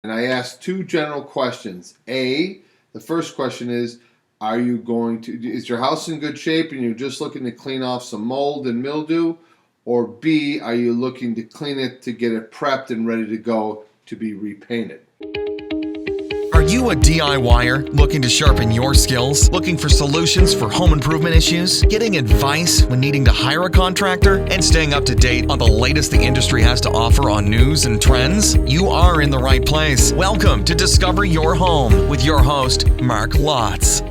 And I asked two general questions. The first question is is your house in good shape and you're just looking to clean off some mold and mildew? Or B, are you looking to clean it to get it prepped and ready to go to be repainted? Are you a DIYer looking to sharpen your skills? Looking for solutions for home improvement issues? Getting advice when needing to hire a contractor? And staying up to date on the latest the industry has to offer on news and trends? You are in the right place. Welcome to Discover Your Home with your host, Mark Lotz.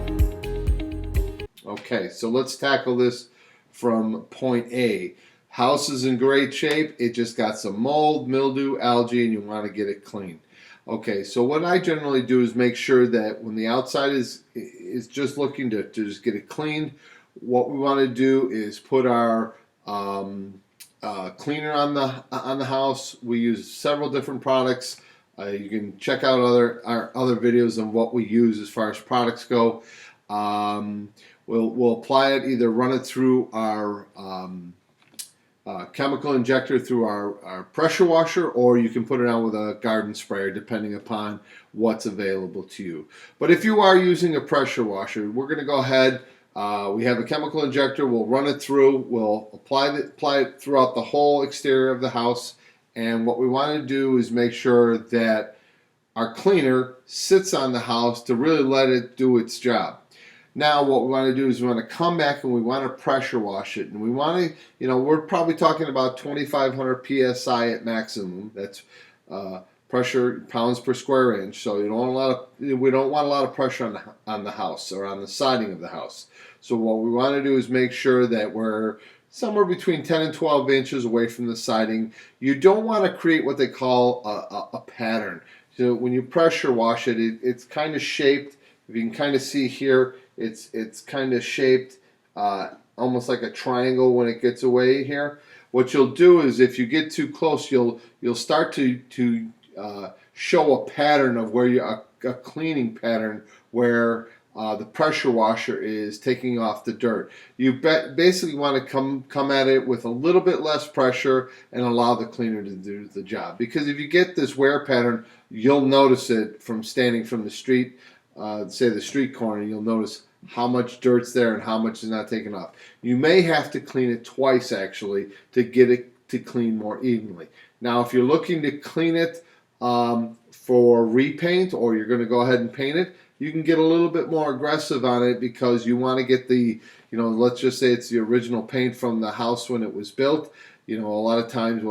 Okay, so let's tackle this from point A. House is in great shape. It just got some mold, mildew, algae, and you want to get it clean. Okay, so what I generally do is make sure that when the outside is just looking to just get it cleaned, what we want to do is put our cleaner on the house. We use several different products. You can check out our other videos on what we use as far as products go. We'll apply it, either run it through our chemical injector through our pressure washer, or you can put it on with a garden sprayer depending upon what's available to you. But if you are using a pressure washer, we're going to go ahead. We have a chemical injector. We'll run it through. We'll apply it throughout the whole exterior of the house. And what we want to do is make sure that our cleaner sits on the house to really let it do its job. Now what we want to do is we want to come back and we want to pressure wash it. And we want to, we're probably talking about 2,500 PSI at maximum. That's pressure pounds per square inch. So we don't want a lot of pressure on the house or on the siding of the house. So what we want to do is make sure that we're somewhere between 10 and 12 inches away from the siding. You don't want to create what they call a pattern. So when you pressure wash it, it's kind of shaped. If you can kind of see here, it's kind of shaped almost like a triangle when it gets away here. What you'll do is if you get too close, you'll start to show a pattern of where a cleaning pattern where the pressure washer is taking off the dirt. You basically want to come at it with a little bit less pressure and allow the cleaner to do the job. Because if you get this wear pattern, you'll notice it from standing from the street, say the street corner. You'll notice how much dirt's there and how much is not taken off. You may have to clean it twice actually to get it to clean more evenly. Now if you're looking to clean it for repaint, or you're going to go ahead and paint it, you can get a little bit more aggressive on it because you want to get the, let's just say it's the original paint from the house when it was built. A lot of times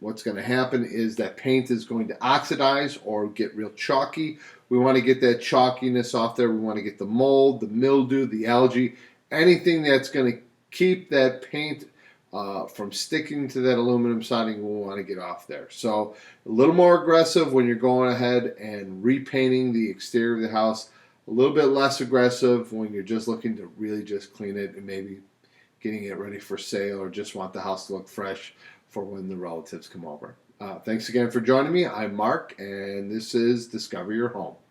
what's going to happen is that paint is going to oxidize or get real chalky. We want to get that chalkiness off there. We want to get the mold, the mildew, the algae, anything that's going to keep that paint from sticking to that aluminum siding, we want to get off there. So a little more aggressive when you're going ahead and repainting the exterior of the house. A little bit less aggressive when you're just looking to really just clean it and maybe getting it ready for sale, or just want the house to look fresh for when the relatives come over. Thanks again for joining me. I'm Mark, and this is Discover Your Home.